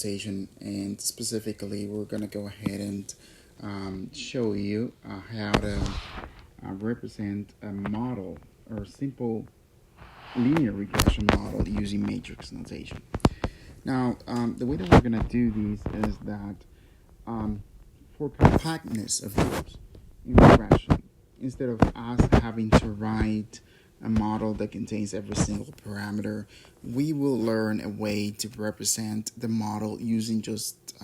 notation, and specifically we're going to go ahead and show you how to represent a model or simple linear regression model using matrix notation. Now, the way that we're going to do this is that for compactness of use in regression, instead of us having to write a model that contains every single parameter, we will learn a way to represent the model using just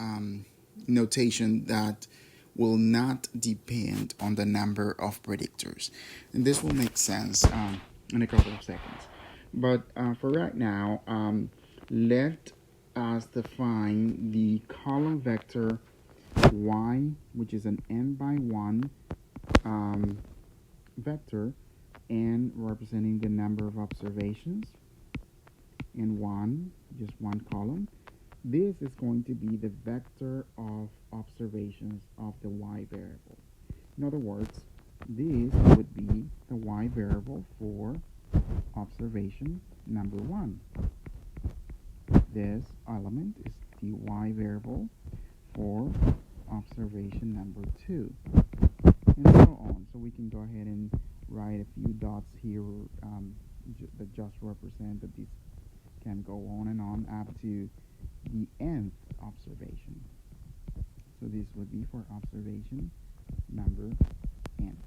notation that will not depend on the number of predictors. And this will make sense in a couple of seconds. But for right now, let us define the column vector y, which is an n by 1 vector, n representing the number of observations, and 1, just one column. This is going to be the vector of observations of the y variable. In other words, this would be the y variable for observation number 1. This element is the y variable for observation number 2, and so on. So we can go ahead and write a few dots here that just represent that this can go on up to the nth observation. So this would be for observation number n.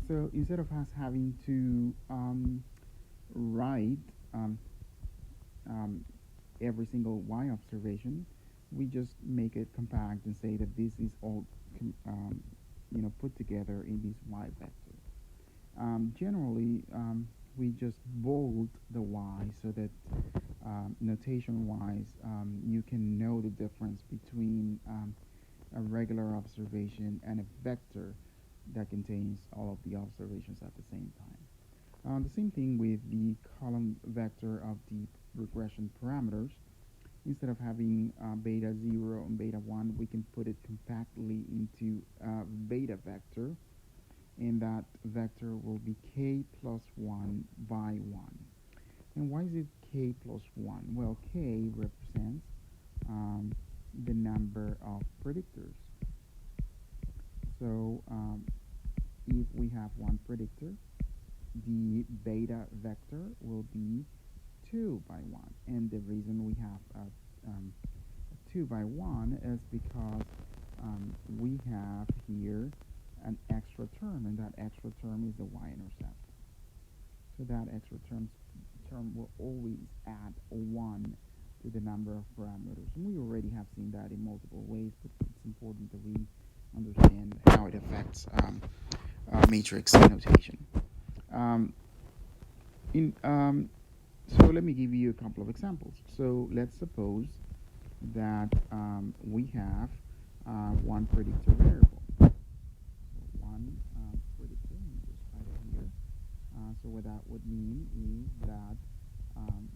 So instead of us having to write every single y observation, we just make it compact and say that this is all put together in this y vector. Generally, we just bold the y so that notation-wise, you can know the difference between a regular observation and a vector that contains all of the observations at the same time. The same thing with the column vector of the regression parameters. Instead of having beta 0 and beta 1, we can put it compactly into a beta vector, and that vector will be k plus 1 by 1. And why is it k plus 1? Well, k represents the number of predictors. So if we have one predictor, the beta vector will be 2 by 1. And the reason we have a 2 by 1 is because we have here an extra term, and that extra term is the y-intercept. So that extra term will always add 1 to the number of parameters. And we already have seen that in multiple ways, but it's important that we understand how it affects matrix notation. So let me give you a couple of examples. So let's suppose that we have one predictor variable. So one predictor, let me just write it here. So what that would mean is that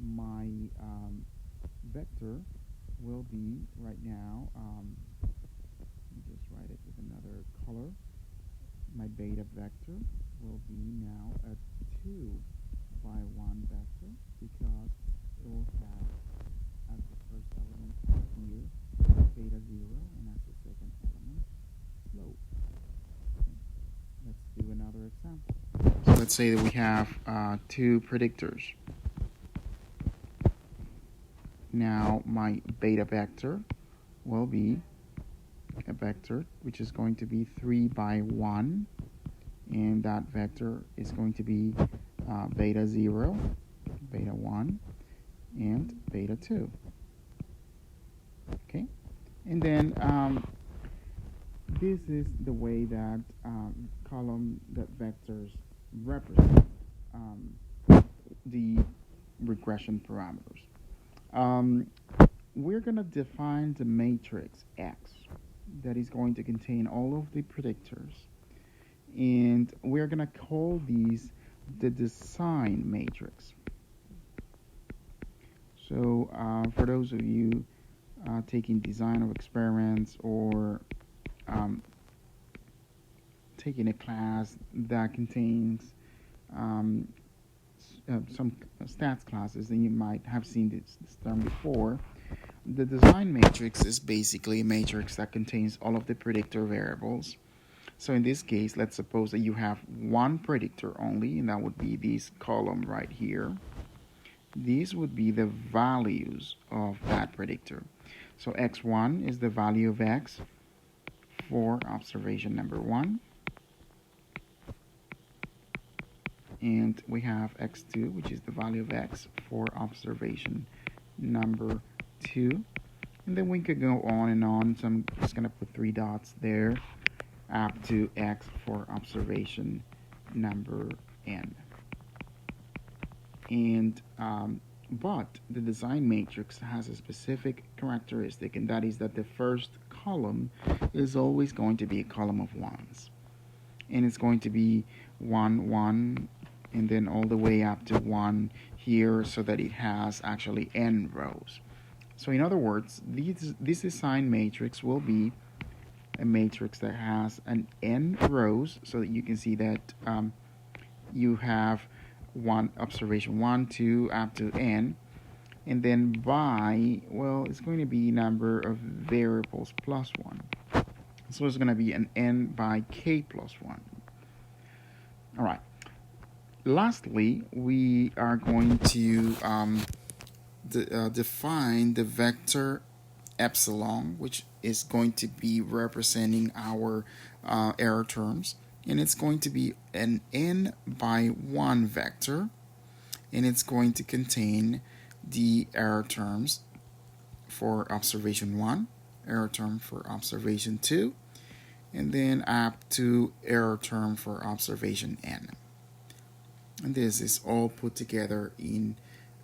my vector will be right now, let me just write it with another color. My beta vector will be now a 2 by 1 vector, because it will have as the first element here beta 0, and as the second element slope. Okay. Let's do another example. So let's say that we have 2 predictors. Now my beta vector will be a vector which is going to be 3 by 1, and that vector is going to be beta 0, beta 1, and beta 2. Okay, and then this is the way that that vectors represent the regression parameters. We're going to define the matrix X that is going to contain all of the predictors, and we're going to call these the design matrix. So for those of you taking design of experiments or taking a class that contains some stats classes, then you might have seen this term before. The design matrix is basically a matrix that contains all of the predictor variables. So in this case, let's suppose that you have one predictor only, and that would be this column right here. These would be the values of that predictor. So x1 is the value of x for observation number 1. And we have x2, which is the value of x for observation number 2. And then we could go on and on. So I'm just going to put 3 dots there up to x for observation number n. And but the design matrix has a specific characteristic, and that is that the first column is always going to be a column of ones, and it's going to be 1 1 and then all the way up to 1 here, so that it has actually n rows. So in other words, this design matrix will be a matrix that has an n rows, so that you can see that you have one observation 1 2 up to n, and then by, well, it's going to be number of variables plus 1, so it's going to be an n by k plus 1. All right, lastly, we are going to define the vector epsilon, which is going to be representing our error terms, and it's going to be an n by 1 vector, and it's going to contain the error terms for observation 1, error term for observation 2, and then up to error term for observation n. And this is all put together in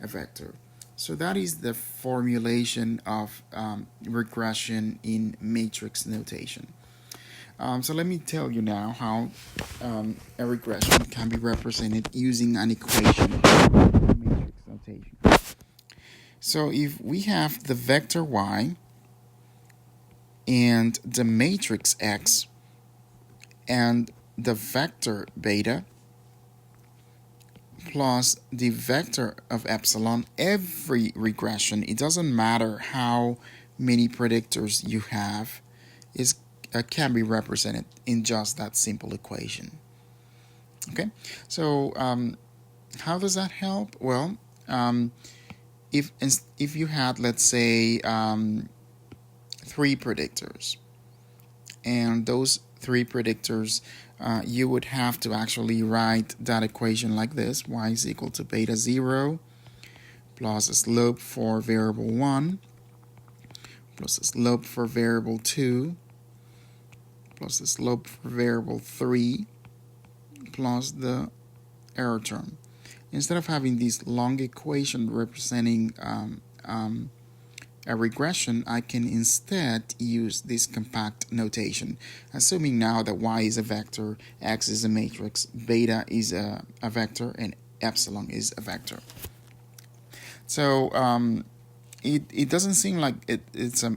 a vector. So that is the formulation of regression in matrix notation. So let me tell you now how a regression can be represented using an equation in matrix notation. So if we have the vector y and the matrix x and the vector beta plus the vector of epsilon, every regression, it doesn't matter how many predictors you have, can be represented in just that simple equation. Okay, so how does that help? Well, if you had, let's say, 3 predictors, and those 3 predictors, you would have to actually write that equation like this: y is equal to beta 0 plus a slope for variable 1 plus a slope for variable 2 plus the slope for variable 3 plus the error term. Instead of having this long equation representing a regression, I can instead use this compact notation, assuming now that y is a vector, x is a matrix, beta is a vector, and epsilon is a vector. So it doesn't seem like it's a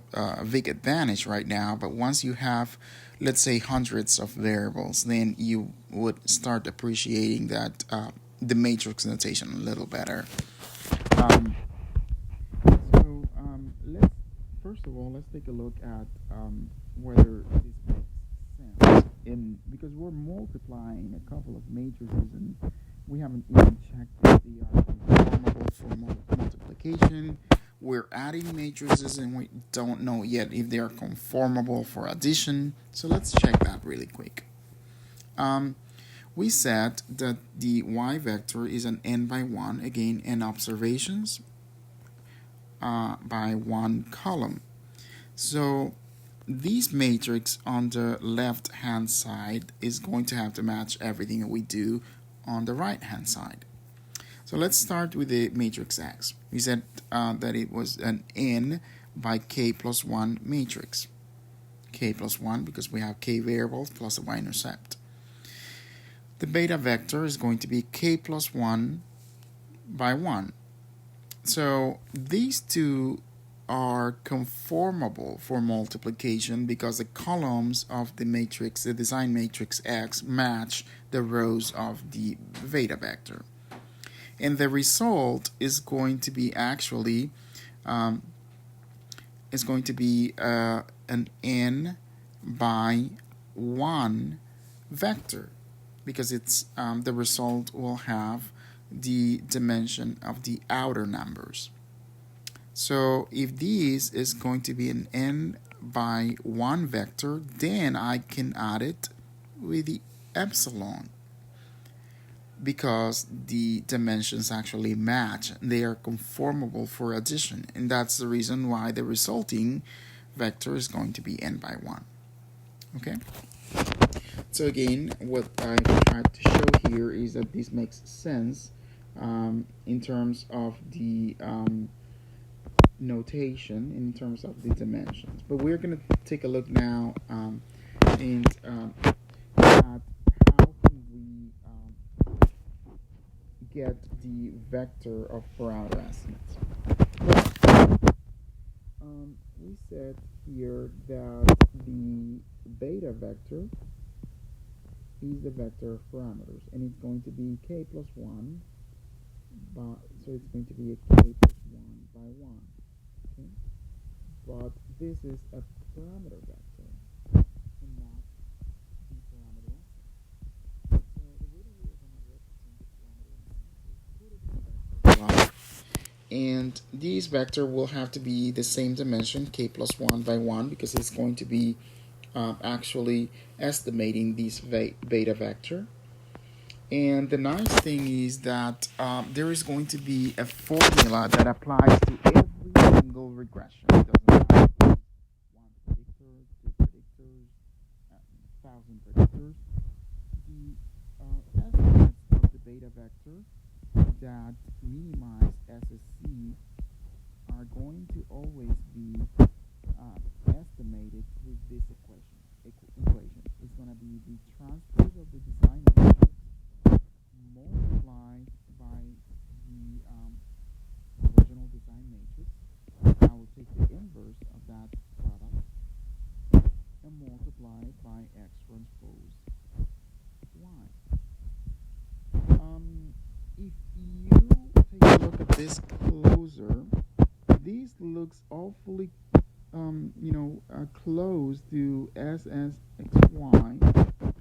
big advantage right now, but once you have, let's say, hundreds of variables, then you would start appreciating that the matrix notation a little better. First of all, let's take a look at whether this makes sense. Because we're multiplying a couple of matrices, and we haven't even checked if they are conformable for multiplication. We're adding matrices, and we don't know yet if they are conformable for addition. So let's check that really quick. We said that the y vector is an n by 1, again, n observations by 1 column. So this matrix on the left hand side is going to have to match everything we do on the right hand side. So let's start with the matrix X. We said that it was an n by k plus 1 matrix. K plus 1 because we have k variables plus a y-intercept. The beta vector is going to be k plus 1 by 1. So these two are conformable for multiplication because the columns of the matrix, the design matrix X, match the rows of the beta vector. And the result is going to be actually is going to be an n by 1 vector, because it's the result will have the dimension of the outer numbers. So if this is going to be an n by 1 vector, then I can add it with the epsilon, because the dimensions actually match. They are conformable for addition, and that's the reason why the resulting vector is going to be n by 1. Okay? So again, what I tried to show here is that this makes sense in terms of the notation, in terms of the dimensions. But we're going to take a look now and at how can we get the vector of parameter estimates. We said here that the beta vector is the vector of parameters, and it's going to be k plus 1, so it's going to be a k plus 1 by 1. Okay? But this is a parameter vector and not the parameter estimate. So the way that we are going to represent the parameter estimate is put it in vector block. And this vector will have to be the same dimension, k plus 1 by 1, because it's going to be actually estimating this beta vector. And the nice thing is that there is going to be a formula that applies to every single regression. It doesn't have to be one predictor, two predictors, 1,000 predictors. The estimates of the beta vector that minimize SSC are going to always be estimated with this equation. It's going to be the transpose of the design matrix multiplied by the original design matrix. I will take the inverse of that product and multiply it by X transpose Y. If you take a look at this closer, this looks awfully close to SSXY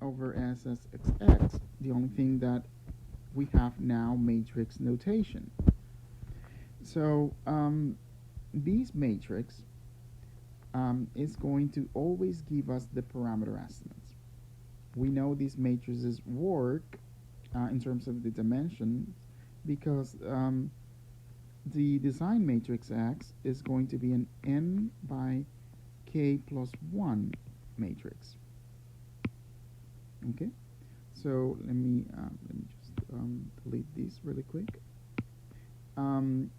over SSXX. The only thing that we have now matrix notation. So this matrix is going to always give us the parameter estimates. We know these matrices work in terms of the dimensions because the design matrix X is going to be an n by k plus 1 matrix. Okay, so let me just delete this really quick. And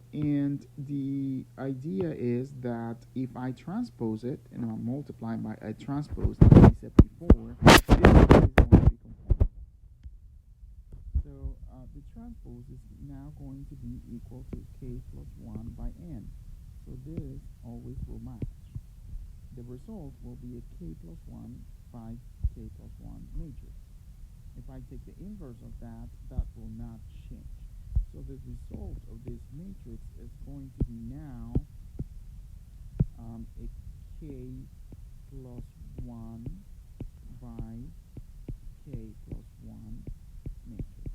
the idea is that if I transpose it and I multiply by a transpose, like we said before, this is going to be conformal. So the transpose is now going to be equal to k plus 1 by n. So this always will match. The result will be a k plus 1 by k plus 1 matrix. If I take the inverse of that, that will not change. So the result of this matrix is going to be now a k plus 1 by k plus 1 matrix.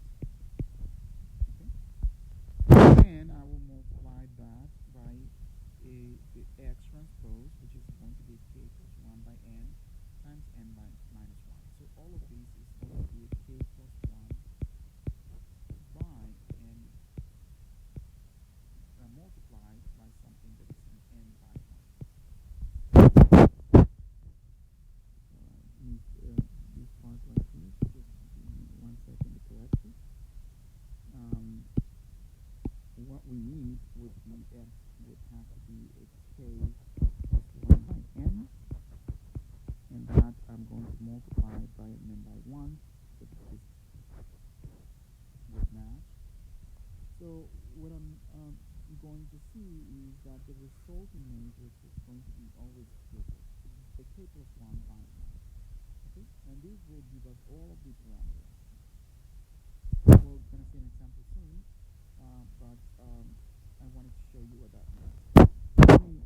Okay? Then I will multiply that by the X transpose, which is going to be k plus 1 by n times n by minus 1. So all of these is going to be a k plus 1 by n multiplied by something that is an n by 1. This part like this, just give me 1 second to correct it. What we need would have to be a k plus 1 by n, and that I'm going to multiply it by n by 1, so this would match. So what I'm going to see is that the resulting matrix is going to be always the k plus 1 by 1. Okay? And this will give us all of the parameters. We're going to see an example soon, but I wanted to show you what that means. Let me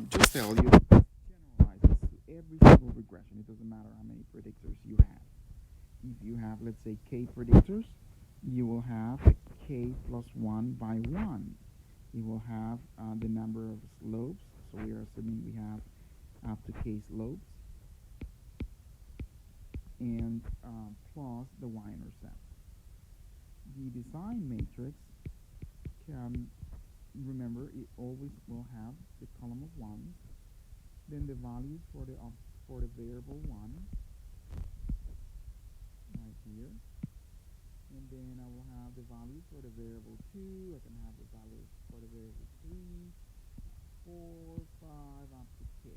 just tell you, generalizes to every single regression. It doesn't matter how many predictors you have. If you have, let's say, k predictors, you will have k plus 1 by 1. You will have the number of slopes. So we are assuming we have up to k slopes, and plus the y-intercept. The design matrix can, remember, it always will have the column of 1, then the values for the variable 1 right here, and then I will have the values for the variable 2. I can have the values for the variable 3, 4, 5, up to k.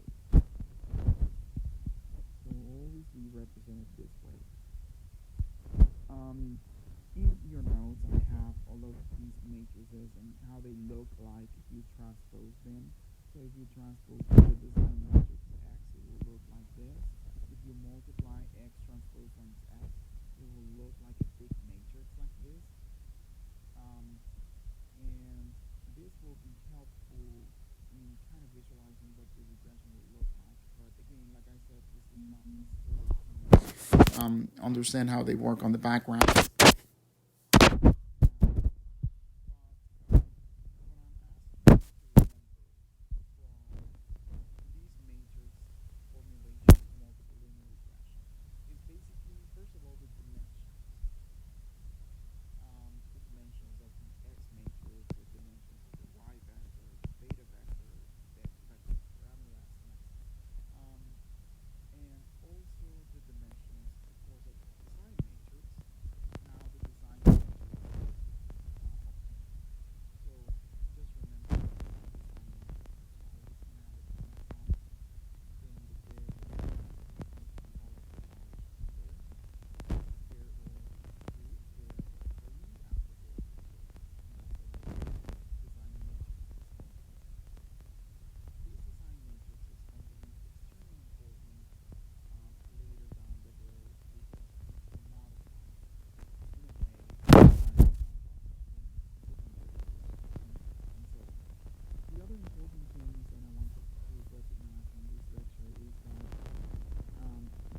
So always be represented this way. In your notes, I have all of these matrices and how they look like if you transpose them. So if you transpose the design matrix X, it will look like this. If you multiply X transpose times X, it will look like a big matrix like this. And this will be helpful in kind of visualizing what the regression will look like. But again, like I said, this is not necessarily to understand how they work on the background.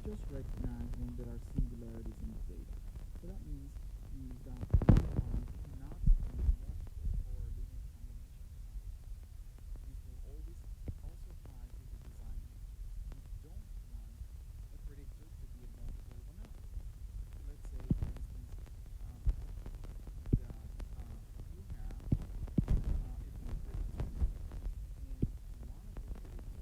Just recognizing there are singularities in the data. So that means that one cannot be multiple or linear combination. This will always also apply to the design matrix. You don't want a predictor to be a multiple of another. So let's say, for instance, that you have a few predictors, and one of the predictors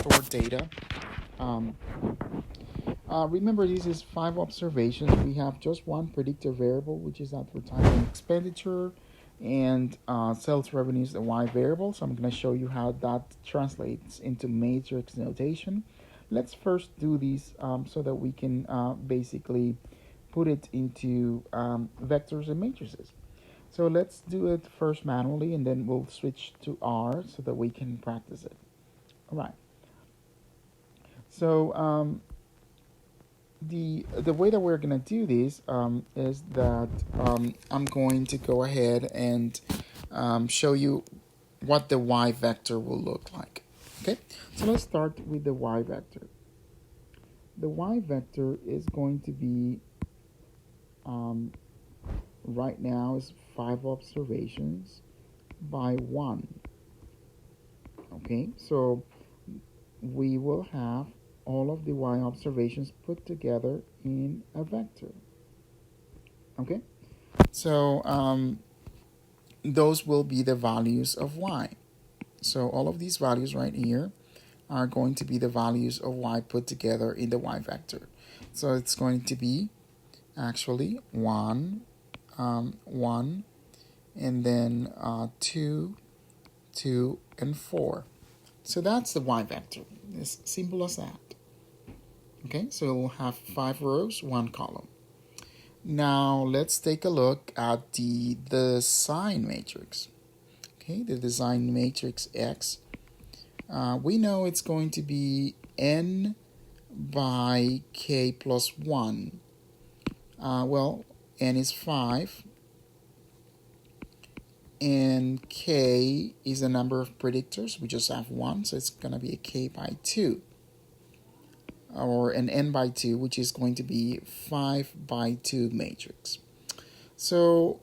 store data. Um, Remember, this is 5 observations. We have just one predictor variable, which is advertising expenditure, and sales revenues, the y variable. So I'm going to show you how that translates into matrix notation. Let's first do these so that we can basically put it into vectors and matrices. So let's do it first manually, and then we'll switch to R so that we can practice it. All right. So the way that we're gonna do this is that I'm going to go ahead and show you what the y vector will look like. Okay, so let's start with the y vector. The y vector is going to be right now is 5 observations by 1. Okay, so we will have all of the y observations put together in a vector. Okay, so those will be the values of y. So all of these values right here are going to be the values of y put together in the y vector. So it's going to be actually 1, 1, and then 2, 2, and 4. So that's the y vector. It's simple as that. Okay, so we'll have 5 rows, 1 column. Now let's take a look at the design matrix. Okay, the design matrix X. We know it's going to be n by k plus 1. Well, n is 5, and k is the number of predictors. We just have 1, so it's going to be a k by 2. Or an n by 2, which is going to be 5 by 2 matrix. So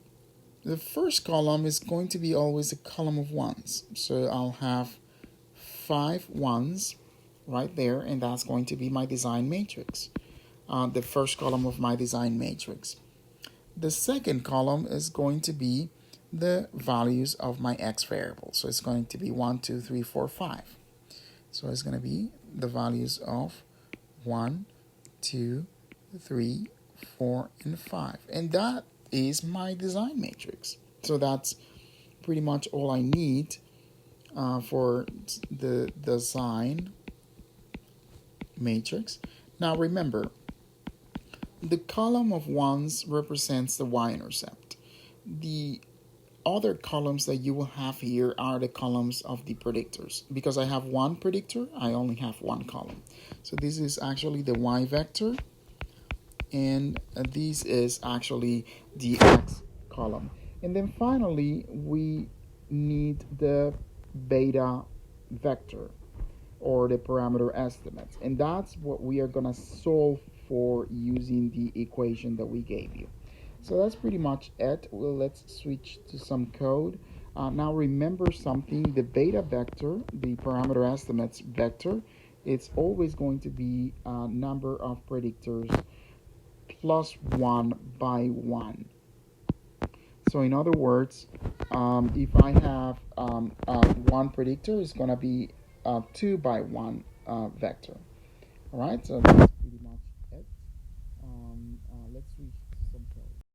the first column is going to be always a column of 1s. So I'll have 5 1s right there, and that's going to be my design matrix. The first column of my design matrix. The second column is going to be the values of my x variable. So it's going to be 1, 2, 3, 4, 5. So it's going to be the values of 1, 2, 3, 4, and 5. And that is my design matrix. So that's pretty much all I need for the design matrix. Now remember, the column of 1s represents the y-intercept. The other columns that you will have here are the columns of the predictors. Because I have 1 predictor, I only have 1 column. So this is actually the y vector, and this is actually the x column. And then finally, we need the beta vector, or the parameter estimates. And that's what we are going to solve for using the equation that we gave you. So that's pretty much it. Well, let's switch to some code. Now remember something, the beta vector, the parameter estimates vector, it's always going to be a number of predictors plus 1 by 1. So in other words, if I have 1 predictor, it's going to be 2 by 1 vector. All right, so that's pretty much